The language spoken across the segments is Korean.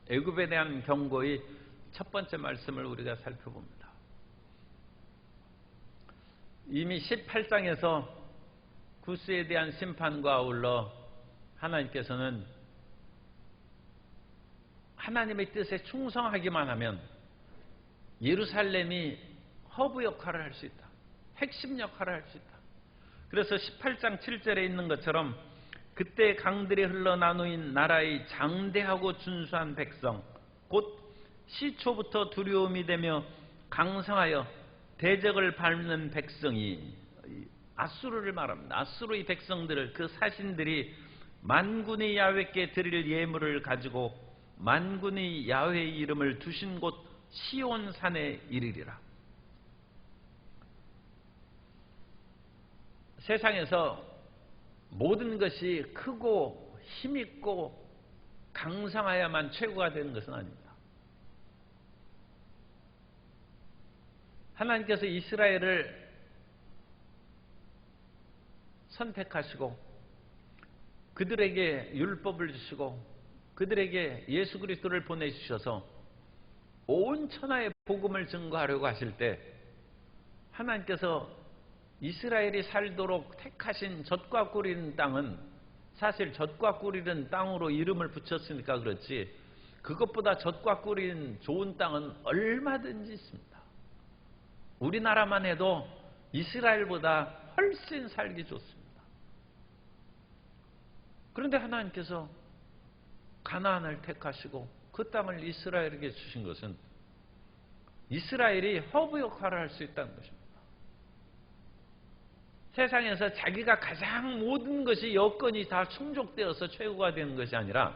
애굽에 대한 경고의 첫 번째 말씀을 우리가 살펴봅니다. 이미 18장에서 구스에 대한 심판과 아울러 하나님께서는 하나님의 뜻에 충성하기만 하면 예루살렘이 허브 역할을 할 수 있다. 핵심 역할을 할 수 있다. 그래서 18장 7절에 있는 것처럼 그때 강들이 흘러나누인 나라의 장대하고 준수한 백성 곧 시초부터 두려움이 되며 강성하여 대적을 밟는 백성이 아수르를 말합니다. 아수르의 백성들을 그 사신들이 만군의 야훼께 드릴 예물을 가지고 만군의 야훼의 이름을 두신 곳 시온산에 이르리라. 세상에서 모든 것이 크고 힘있고 강성해야만 최고가 되는 것은 아닙니다. 하나님께서 이스라엘을 선택하시고 그들에게 율법을 주시고 그들에게 예수 그리스도를 보내주셔서 온 천하의 복음을 증거하려고 하실 때 하나님께서 이스라엘이 살도록 택하신 젖과 꿀이는 땅은 사실 젖과 꿀이는 땅으로 이름을 붙였으니까 그렇지 그것보다 젖과 꿀인 좋은 땅은 얼마든지 있습니다. 우리나라만 해도 이스라엘보다 훨씬 살기 좋습니다. 그런데 하나님께서 가나안을 택하시고 그 땅을 이스라엘에게 주신 것은 이스라엘이 허브 역할을 할 수 있다는 것입니다. 세상에서 자기가 가장 모든 것이 여건이 다 충족되어서 최고가 되는 것이 아니라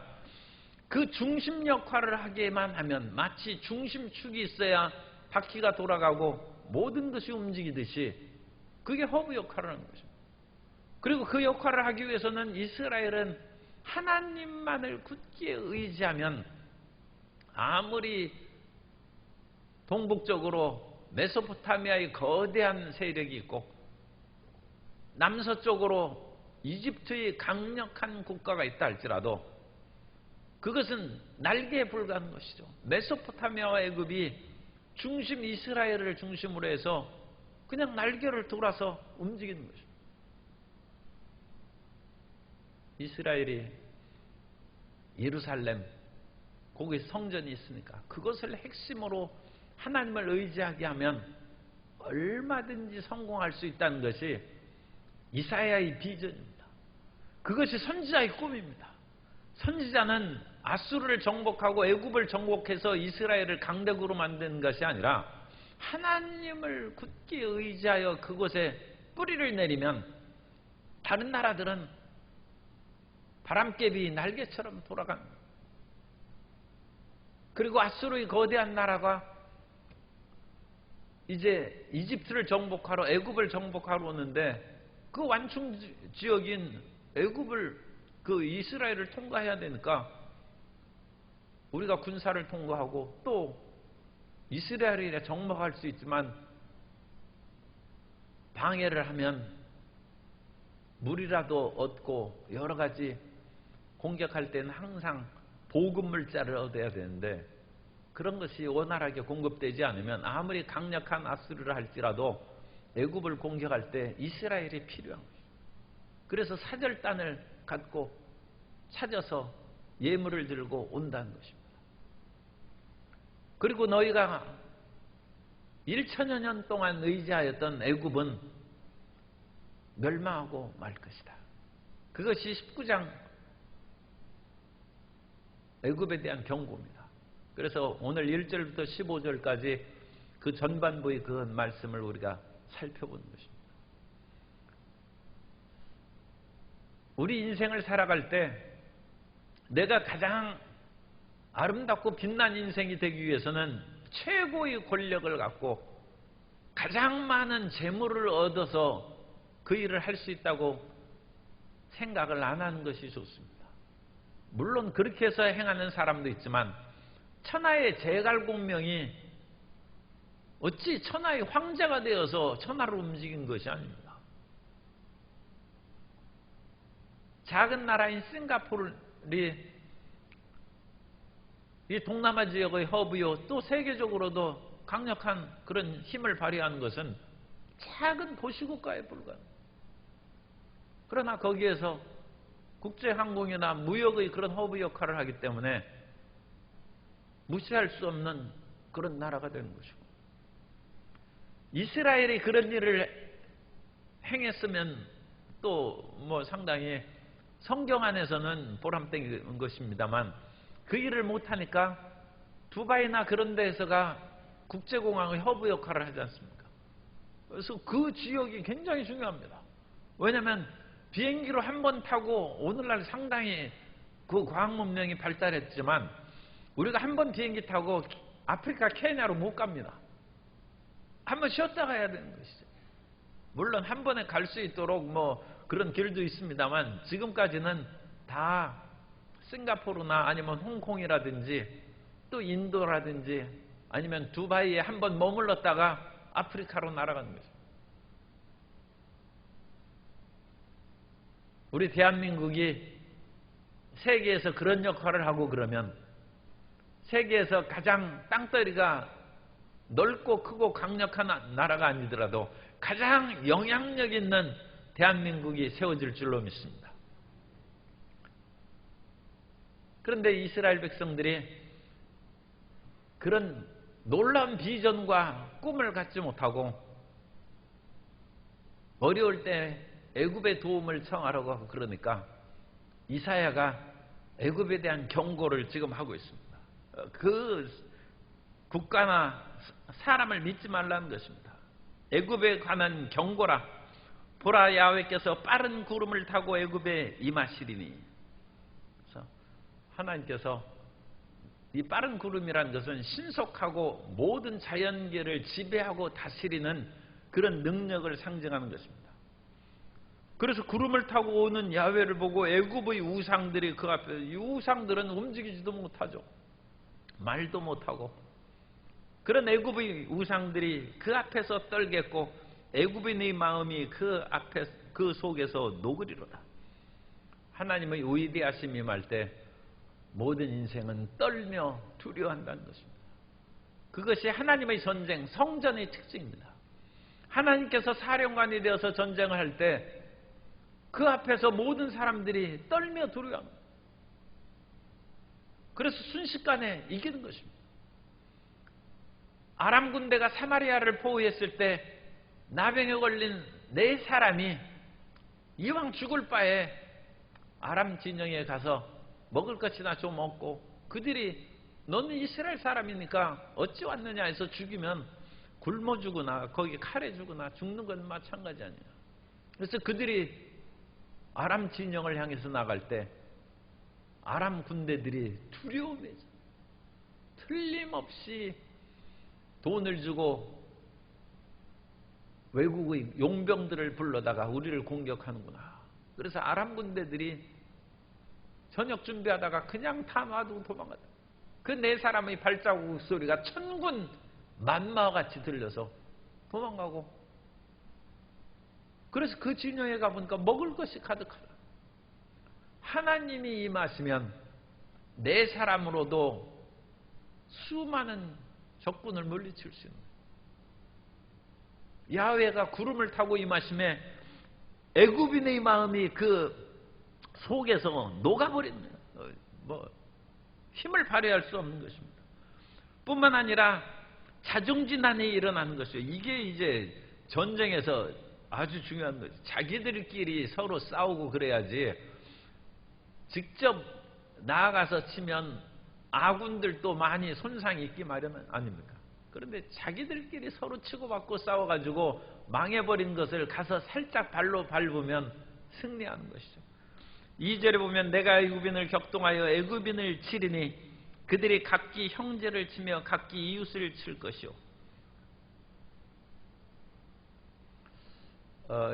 그 중심 역할을 하게만 하면 마치 중심축이 있어야 바퀴가 돌아가고 모든 것이 움직이듯이 그게 허브 역할을 하는 것입니다. 그리고 그 역할을 하기 위해서는 이스라엘은 하나님만을 굳게 의지하면 아무리 동북쪽으로 메소포타미아의 거대한 세력이 있고 남서쪽으로 이집트의 강력한 국가가 있다 할지라도 그것은 날개에 불과한 것이죠. 메소포타미아와 애굽이 중심 이스라엘을 중심으로 해서 그냥 날개를 돌아서 움직이는 것입니다. 이스라엘이 예루살렘 거기 성전이 있으니까 그것을 핵심으로 하나님을 의지하게 하면 얼마든지 성공할 수 있다는 것이 이사야의 비전입니다. 그것이 선지자의 꿈입니다. 선지자는 아수르를 정복하고 애굽을 정복해서 이스라엘을 강대국으로 만드는 것이 아니라 하나님을 굳게 의지하여 그곳에 뿌리를 내리면 다른 나라들은 바람개비 날개처럼 돌아갑니다. 그리고 아수르의 거대한 나라가 이제 이집트를 정복하러 애굽을 정복하러 오는데 그 완충 지역인 애굽을 그 이스라엘을 통과해야 되니까 우리가 군사를 통과하고 또 이스라엘이 정복할 수 있지만 방해를 하면 물이라도 얻고 여러 가지 공격할 때는 항상 보급물자를 얻어야 되는데 그런 것이 원활하게 공급되지 않으면 아무리 강력한 아수르를 할지라도 애굽을 공격할 때 이스라엘이 필요한 거예요. 그래서 사절단을 갖고 찾아서 예물을 들고 온다는 것입니다. 그리고 너희가 1천여 년 동안 의지하였던 애굽은 멸망하고 말 것이다. 그것이 19장 애굽에 대한 경고입니다. 그래서 오늘 1절부터 15절까지 그 전반부의 그 말씀을 우리가 살펴보는 것입니다. 우리 인생을 살아갈 때 내가 가장 아름답고 빛난 인생이 되기 위해서는 최고의 권력을 갖고 가장 많은 재물을 얻어서 그 일을 할 수 있다고 생각을 안 하는 것이 좋습니다. 물론 그렇게 해서 행하는 사람도 있지만 천하의 제갈공명이 어찌 천하의 황제가 되어서 천하를 움직인 것이 아닙니다. 작은 나라인 싱가포르이 이 동남아 지역의 허브요, 또 세계적으로도 강력한 그런 힘을 발휘하는 것은 작은 도시국가에 불과합니다. 그러나 거기에서 국제항공이나 무역의 그런 허브 역할을 하기 때문에 무시할 수 없는 그런 나라가 되는 것이고, 이스라엘이 그런 일을 행했으면 또 뭐 상당히 성경 안에서는 보람된 것입니다만, 그 일을 못하니까 두바이나 그런 데에서가 국제공항의 허브 역할을 하지 않습니까? 그래서 그 지역이 굉장히 중요합니다. 왜냐하면 비행기로 한 번 타고, 오늘날 상당히 그 과학 문명이 발달했지만 우리가 한 번 비행기 타고 아프리카 케냐로 못 갑니다. 한 번 쉬었다 가야 되는 것이죠. 물론 한 번에 갈 수 있도록 뭐 그런 길도 있습니다만, 지금까지는 다 싱가포르나 아니면 홍콩이라든지 또 인도라든지 아니면 두바이에 한 번 머물렀다가 아프리카로 날아가는 거죠. 우리 대한민국이 세계에서 그런 역할을 하고 그러면, 세계에서 가장 땅덩이가 넓고 크고 강력한 나라가 아니더라도 가장 영향력 있는 대한민국이 세워질 줄로 믿습니다. 그런데 이스라엘 백성들이 그런 놀라운 비전과 꿈을 갖지 못하고 어려울 때 애굽의 도움을 청하라고 하고, 그러니까 이사야가 애굽에 대한 경고를 지금 하고 있습니다. 그 국가나 사람을 믿지 말라는 것입니다. 애굽에 관한 경고라. 보라, 야훼께서 빠른 구름을 타고 애굽에 임하시리니. 그래서 하나님께서 이 빠른 구름이라는 것은 신속하고 모든 자연계를 지배하고 다스리는 그런 능력을 상징하는 것입니다. 그래서 구름을 타고 오는 야훼를 보고 애굽의 우상들이 그 앞에, 이 우상들은 움직이지도 못하죠. 말도 못하고. 그런 애굽의 우상들이 그 앞에서 떨겠고 애굽인의 마음이 그 앞에, 그 속에서 녹으리로다. 하나님의 위대하심이 임할 때 모든 인생은 떨며 두려워한다는 것입니다. 그것이 하나님의 전쟁, 성전의 특징입니다. 하나님께서 사령관이 되어서 전쟁을 할 때 그 앞에서 모든 사람들이 떨며 두려워합니다. 그래서 순식간에 이기는 것입니다. 아람 군대가 사마리아를 포위했을 때 나병에 걸린 4사람이 이왕 죽을 바에 아람 진영에 가서 먹을 것이나 좀 먹고, 그들이 너는 이스라엘 사람이니까 어찌 왔느냐 해서 죽이면 굶어 죽으나 거기 칼에 죽으나 죽는 건 마찬가지 아니야. 그래서 그들이 아람 진영을 향해서 나갈 때 아람 군대들이 두려움에 틀림없이 돈을 주고 외국의 용병들을 불러다가 우리를 공격하는구나. 그래서 아람 군대들이 저녁 준비하다가 그냥 다 놔두고 도망갔다. 그 4사람의 발자국 소리가 천군 만마와 같이 들려서 도망가고, 그래서 그 진영에 가보니까 먹을 것이 가득하다. 하나님이 임하시면 4사람으로도 수많은 적군을 물리칠 수 있는, 야훼가 구름을 타고 임하심에 애굽인의 마음이 그 속에서 녹아버리는, 뭐 힘을 발휘할 수 없는 것입니다. 뿐만 아니라 자중진환이 일어나는 것이에요. 이게 이제 전쟁에서 아주 중요한 거죠. 자기들끼리 서로 싸우고 그래야지 직접 나아가서 치면 아군들도 많이 손상이 있기 마련 아닙니까? 그런데 자기들끼리 서로 치고받고 싸워가지고 망해버린 것을 가서 살짝 발로 밟으면 승리하는 것이죠. 2절에 보면 내가 애굽인을 격동하여 애굽인을 치리니 그들이 각기 형제를 치며 각기 이웃을 칠 것이요.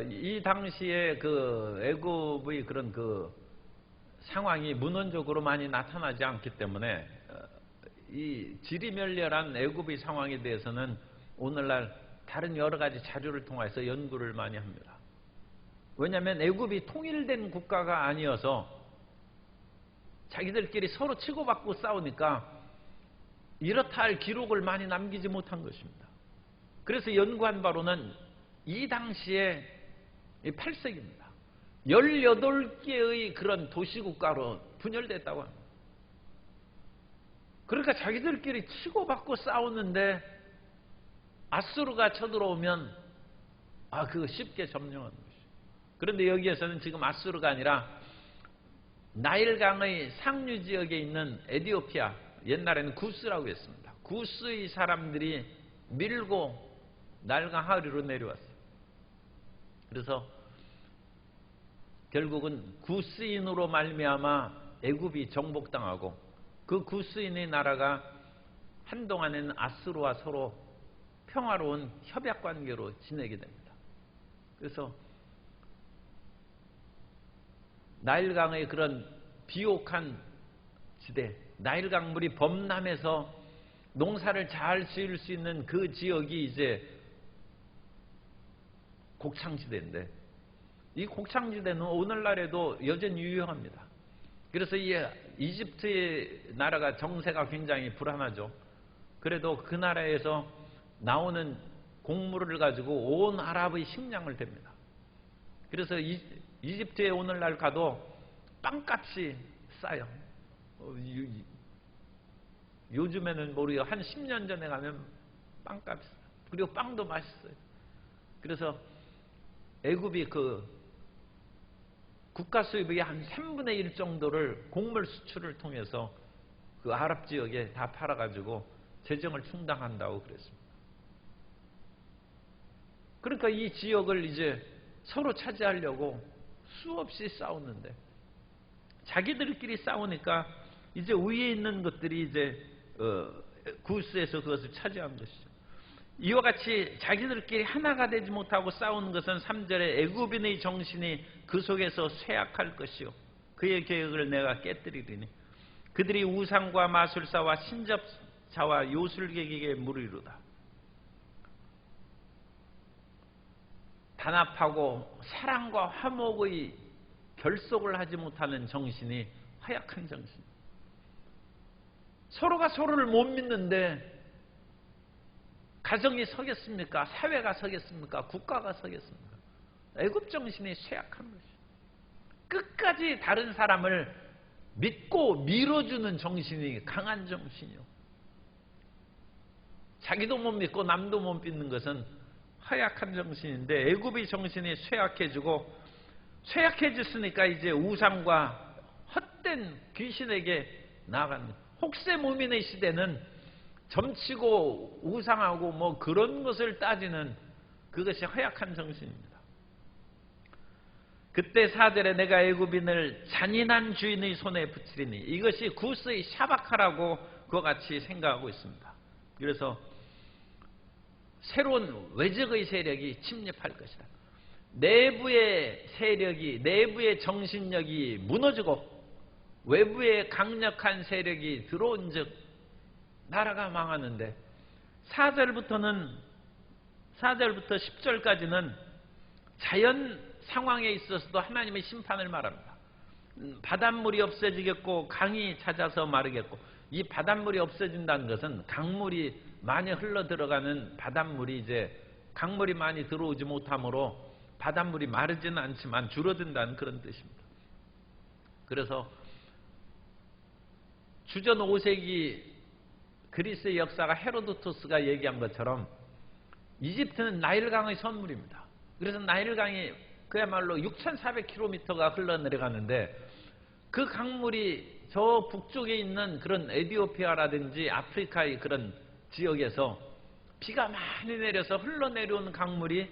이 당시에 그 애굽의 그런 그 상황이 문헌적으로 많이 나타나지 않기 때문에 이 지리멸렬한 애굽의 상황에 대해서는 오늘날 다른 여러 가지 자료를 통해서 연구를 많이 합니다. 왜냐하면 애굽이 통일된 국가가 아니어서 자기들끼리 서로 치고받고 싸우니까 이렇다 할 기록을 많이 남기지 못한 것입니다. 그래서 연구한 바로는 이 당시에 8세기입니다. 18개의 그런 도시국가로 분열됐다고 합니다. 그러니까 자기들끼리 치고받고 싸우는데 아수르가 쳐들어오면 그거 쉽게 점령하는 것이죠. 그런데 여기에서는 지금 아수르가 아니라 나일강의 상류 지역에 있는 에티오피아, 옛날에는 구스라고 했습니다. 구스의 사람들이 밀고 나일강 하류로 내려왔어요. 그래서 결국은 구스인으로 말미암아 애굽이 정복당하고 그 구스인의 나라가 한동안에는 아수르와 서로 평화로운 협약관계로 지내게 됩니다. 그래서 나일강의 그런 비옥한 지대, 나일강 물이 범람해서 농사를 잘 지을 수 있는 그 지역이 이제 곡창지대인데, 이 곡창지대는 오늘날에도 여전히 유효합니다. 그래서 이 이집트의 나라가 정세가 굉장히 불안하죠. 그래도 그 나라에서 나오는 곡물을 가지고 온 아랍의 식량을 댑니다. 그래서 이집트에 오늘날 가도 빵값이 싸요. 요즘에는 모르겠어요. 한 10년 전에 가면 빵값이 싸요. 그리고 빵도 맛있어요. 그래서 애굽이 그 국가 수입의 한 3분의 1 정도를 곡물 수출을 통해서 그 아랍 지역에 다 팔아가지고 재정을 충당한다고 그랬습니다. 그러니까 이 지역을 이제 서로 차지하려고 수없이 싸우는데, 자기들끼리 싸우니까 이제 위에 있는 것들이 이제 구스에서 그것을 차지한 것이죠. 이와 같이 자기들끼리 하나가 되지 못하고 싸우는 것은 3절에 애굽인의 정신이 그 속에서 쇠약할 것이요 그의 계획을 내가 깨뜨리리니 그들이 우상과 마술사와 신접자와 요술객에게 물으리로다. 단합하고 사랑과 화목의 결속을 하지 못하는 정신이 허약한 정신. 서로가 서로를 못 믿는데 가정이 서겠습니까? 사회가 서겠습니까? 국가가 서겠습니까? 애굽 정신이 쇠약한 것이죠. 끝까지 다른 사람을 믿고 밀어주는 정신이 강한 정신이요. 자기도 못 믿고 남도 못 믿는 것은 허약한 정신인데, 애굽의 정신이 쇠약해졌으니까 이제 우상과 헛된 귀신에게 나아가는, 혹세무민의 시대는 점치고 우상하고 뭐 그런 것을 따지는 그것이 허약한 정신입니다. 그때 4절에 내가 애굽인을 잔인한 주인의 손에 붙이리니, 이것이 구스의 샤바카라고 그와 같이 생각하고 있습니다. 그래서 새로운 외적의 세력이 침입할 것이다. 내부의 세력이, 내부의 정신력이 무너지고 외부의 강력한 세력이 들어온 즉 나라가 망하는데, 4절부터 10절까지는 자연 상황에 있어서도 하나님의 심판을 말합니다. 바닷물이 없어지겠고 강이 잦아서 마르겠고, 이 바닷물이 없어진다는 것은 강물이 많이 흘러 들어가는 바닷물이 이제 강물이 많이 들어오지 못하므로 바닷물이 마르지는 않지만 줄어든다는 그런 뜻입니다. 그래서 주전 5세기 그리스의 역사가 헤로도토스가 얘기한 것처럼 이집트는 나일강의 선물입니다. 그래서 나일강이 그야말로 6,400km가 흘러내려가는데, 그 강물이 저 북쪽에 있는 그런 에티오피아라든지 아프리카의 그런 지역에서 비가 많이 내려서 흘러내려온 강물이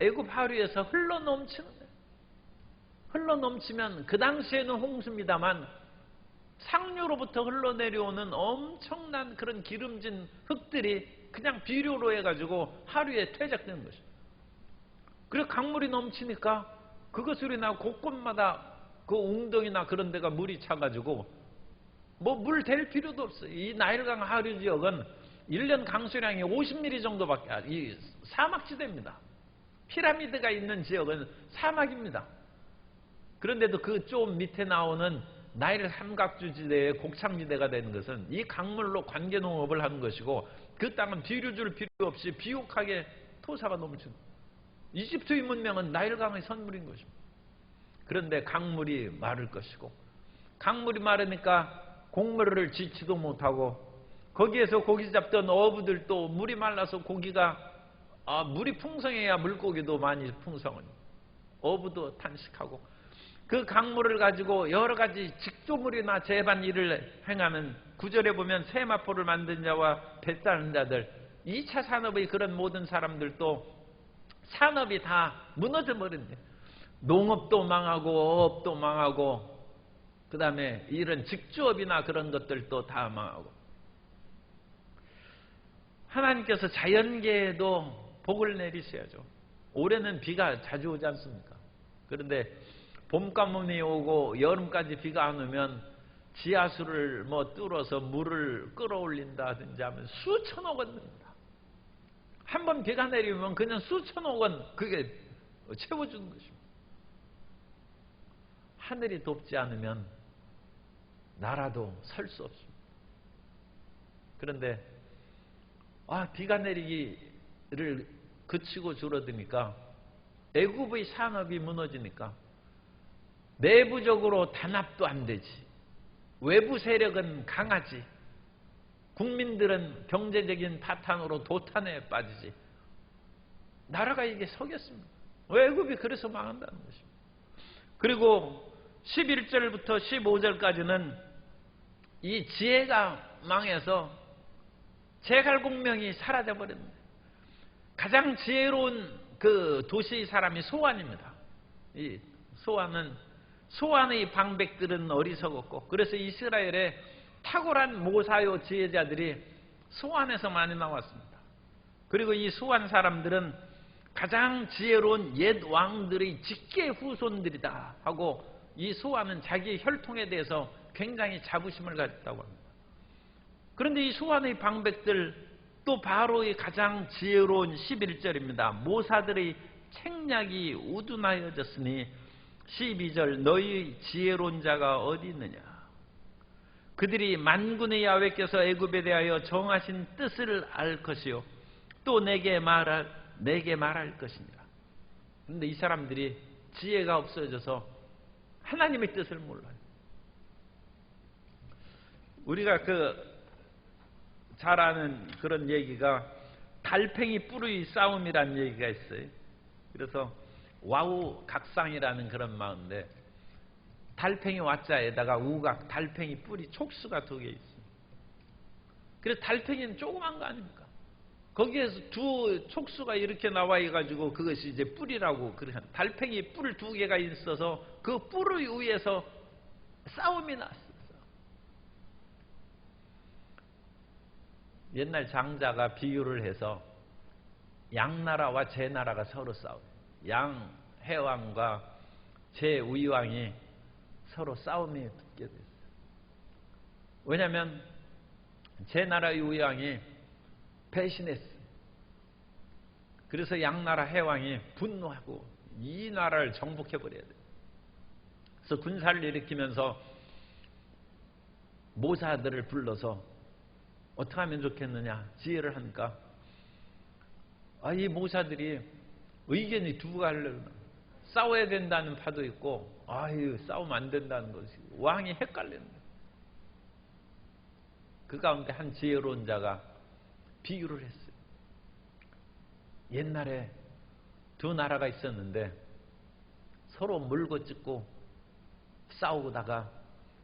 애굽 하류에서 흘러넘치면 그 당시에는 홍수입니다만 상류로부터 흘러내려오는 엄청난 그런 기름진 흙들이 그냥 비료로 해가지고 하류에 퇴적되는 것입니다. 그래서 강물이 넘치니까 그것으로 인하여 곳곳마다 그 웅덩이나 그런 데가 물이 차가지고 뭐 물 댈 필요도 없어요. 이 나일강 하류 지역은 1년 강수량이 50mm 정도밖에, 이 사막지대입니다. 피라미드가 있는 지역은 사막입니다. 그런데도 그 좀 밑에 나오는 나일 삼각주지대의 곡창지대가 되는 것은 이 강물로 관계농업을 하는 것이고, 그 땅은 비료 줄 필요 없이 비옥하게 토사가 넘치는, 이집트의 문명은 나일강의 선물인 것입니다. 그런데 강물이 마를 것이고, 강물이 마르니까 곡물을 짓지도 못하고, 거기에서 고기 잡던 어부들도 물이 말라서 고기가, 물이 풍성해야 물고기도 많이 풍성하니 어부도 탄식하고, 그 강물을 가지고 여러 가지 직조물이나 제반일을 행하는, 구절에 보면 세마포를 만든 자와 배 따는 자들, 2차 산업의 그런 모든 사람들도 산업이 다 무너져 버린대. 농업도 망하고 업도 망하고, 그 다음에 이런 직주업이나 그런 것들도 다 망하고. 하나님께서 자연계에도 복을 내리셔야죠. 올해는 비가 자주 오지 않습니까? 그런데 봄 가뭄이 오고 여름까지 비가 안 오면 지하수를 뚫어서 물을 끌어올린다든지 하면 수천억 원 듭니다. 한번 비가 내리면 그냥 수천억 원 그게 채워주는 것입니다. 하늘이 돕지 않으면 나라도 설 수 없습니다. 그런데 비가 내리기를 그치고 줄어드니까, 애굽의 산업이 무너지니까 내부적으로 단합도 안 되지, 외부 세력은 강하지, 국민들은 경제적인 파탄으로 도탄에 빠지지, 나라가 이게 서겠습니다. 애굽이 그래서 망한다는 것입니다. 그리고 11절부터 15절까지는 이 지혜가 망해서 제갈공명이 사라져버렸는데, 가장 지혜로운 그 도시 사람이 소안입니다. 이 소안의 방백들은 어리석었고, 그래서 이스라엘에 탁월한 모사요 지혜자들이 소안에서 많이 나왔습니다. 그리고 이 소안 사람들은 가장 지혜로운 옛 왕들의 직계 후손들이다 하고, 이 소안은 자기 혈통에 대해서 굉장히 자부심을 가졌다고 합니다. 그런데 이 소안의 방백들, 또 바로의 가장 지혜로운 11절입니다. 모사들의 책략이 우둔하여졌으니 12절 너희 지혜로운 자가 어디 있느냐. 그들이 만군의 야훼께서 애굽에 대하여 정하신 뜻을 알 것이요 또 내게 말할 것이니라. 그런데 이 사람들이 지혜가 없어져서 하나님의 뜻을 몰라요. 우리가 잘 아는 그런 얘기가 달팽이 뿔의 싸움이라는 얘기가 있어요. 그래서 와우 각상이라는 그런 마음인데, 달팽이 와자에다가 우각, 달팽이 뿔이 촉수가 2개 있습니다. 그래서 달팽이는 조그만 거 아닙니까? 거기에서 두 촉수가 이렇게 나와 가지고 그것이 이제 뿔이라고. 달팽이 뿔 2개가 있어서 그 뿔의 위에서 싸움이 났어요. 옛날 장자가 비유를 해서 양나라와 제나라가 서로 싸워요. 양해왕과 제위왕이 서로 싸움이 붙게 됐어요. 왜냐하면 제나라의 위왕이 배신했어요. 그래서 양나라 해왕이 분노하고 이 나라를 정복해버려야 돼요. 그래서 군사를 일으키면서 모사들을 불러서 어떻게 하면 좋겠느냐 지혜를 하니까, 이 모사들이 의견이 2갈래로 싸워야 된다는 파도 있고, 싸우면 안 된다는 것이, 왕이 헷갈리는 거예요. 그 가운데 한 지혜로운 자가 비유를 했어요. 옛날에 2 나라가 있었는데 서로 물고 찢고 싸우다가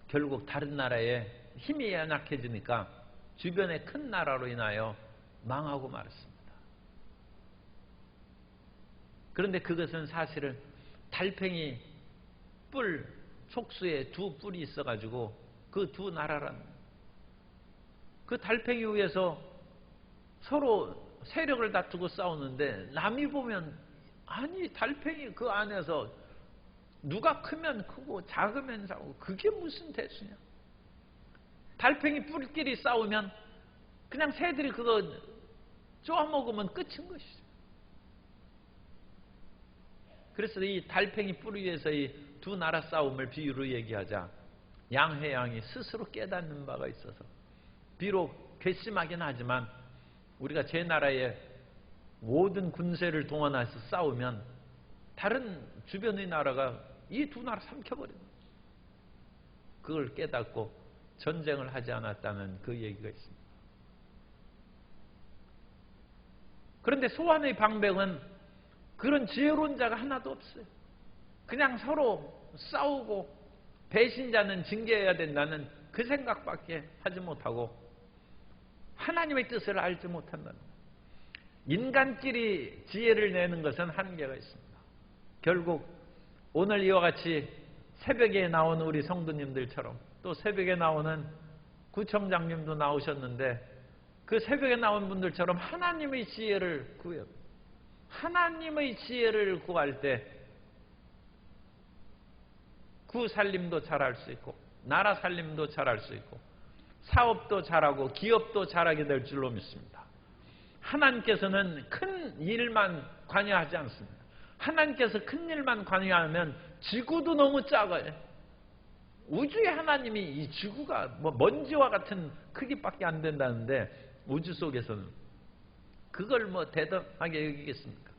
결국 다른 나라에 힘이 연약해지니까 주변의 큰 나라로 인하여 망하고 말았습니다. 그런데 그것은 사실은 달팽이 뿔, 촉수에 2 뿔이 있어가지고 그 2 나라라는, 그 달팽이 위에서 서로 세력을 다투고 싸우는데, 남이 보면 달팽이 그 안에서 누가 크면 크고 작으면 작고 그게 무슨 대수냐. 달팽이 뿔끼리 싸우면 그냥 새들이 그거 쪼아먹으면 끝인 것이죠. 그래서 이 달팽이 뿔 위에서의 2 나라 싸움을 비유로 얘기하자, 양회왕이 스스로 깨닫는 바가 있어서 비록 괘씸하긴 하지만 우리가 제 나라의 모든 군세를 동원해서 싸우면 다른 주변의 나라가 이 두 나라 삼켜버립니다. 그걸 깨닫고 전쟁을 하지 않았다는 그 얘기가 있습니다. 그런데 소환의 방백은 그런 지혜로운 자가 하나도 없어요. 그냥 서로 싸우고 배신자는 징계해야 된다는 그 생각밖에 하지 못하고 하나님의 뜻을 알지 못한다는 거예요. 인간끼리 지혜를 내는 것은 한계가 있습니다. 결국 오늘 이와 같이 새벽에 나오는 우리 성도님들처럼 또 새벽에 나오는 구청장님도 나오셨는데 그 새벽에 나온 분들처럼 하나님의 지혜를 구해요. 하나님의 지혜를 구할 때 구 살림도 잘할 수 있고 나라 살림도 잘할 수 있고 사업도 잘하고 기업도 잘하게 될 줄로 믿습니다. 하나님께서는 큰 일만 관여하지 않습니다. 하나님께서 큰 일만 관여하면 지구도 너무 작아요. 우주의 하나님이 이 지구가 뭐 먼지와 같은 크기밖에 안 된다는데 우주 속에서는 그걸 뭐 대단하게 여기겠습니까?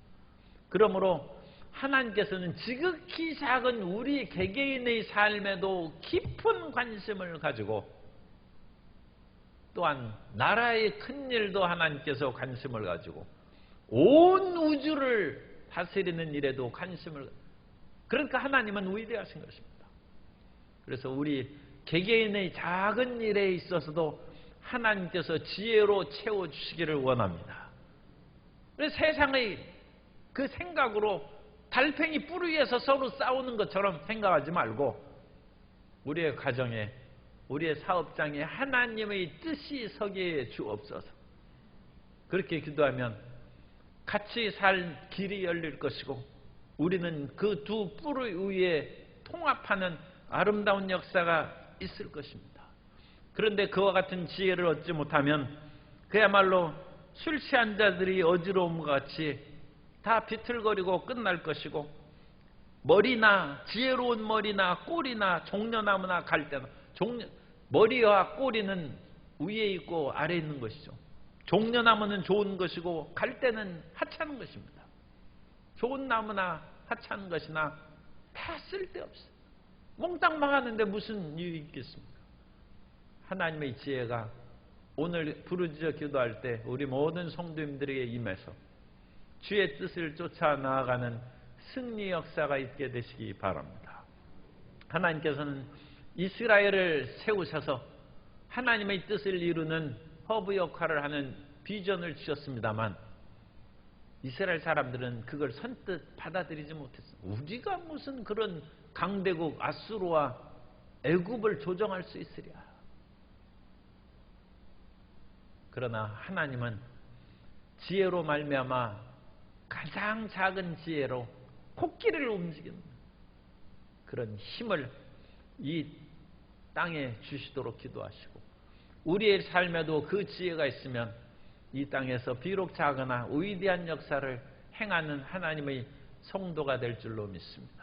그러므로 하나님께서는 지극히 작은 우리 개개인의 삶에도 깊은 관심을 가지고 또한 나라의 큰 일도 하나님께서 관심을 가지고 온 우주를 다스리는 일에도 관심을 그러니까 하나님은 위대하신 것입니다. 그래서 우리 개개인의 작은 일에 있어서도 하나님께서 지혜로 채워주시기를 원합니다. 그래서 세상의 그 생각으로 달팽이 뿔 위에서 서로 싸우는 것처럼 생각하지 말고 우리의 가정에 우리의 사업장에 하나님의 뜻이 서게 주옵소서. 그렇게 기도하면 같이 살 길이 열릴 것이고 우리는 그 두 뿔 위에 통합하는 아름다운 역사가 있을 것입니다. 그런데 그와 같은 지혜를 얻지 못하면 그야말로 술 취한 자들이 어지러움과 같이 다 비틀거리고 끝날 것이고 머리나 지혜로운 머리나 꼬리나 종려나무나 갈대나 머리와 꼬리는 위에 있고 아래에 있는 것이죠. 종려나무는 좋은 것이고 갈대는 하찮은 것입니다. 좋은 나무나 하찮은 것이나 다 쓸데없어요. 몽땅 망하는데 무슨 이유가 있겠습니까? 하나님의 지혜가 오늘 부르짖어 기도할 때 우리 모든 성도님들에게 임해서 주의 뜻을 쫓아 나아가는 승리 역사가 있게 되시기 바랍니다. 하나님께서는 이스라엘을 세우셔서 하나님의 뜻을 이루는 허브 역할을 하는 비전을 주셨습니다만 이스라엘 사람들은 그걸 선뜻 받아들이지 못했어요. 우리가 무슨 그런 강대국 아수르와 애굽을 조정할 수 있으랴. 그러나 하나님은 지혜로 말미암아 가장 작은 지혜로 코끼리를 움직이는 그런 힘을 이 땅에 주시도록 기도하시고 우리의 삶에도 그 지혜가 있으면 이 땅에서 비록 작으나 위대한 역사를 행하는 하나님의 성도가 될 줄로 믿습니다.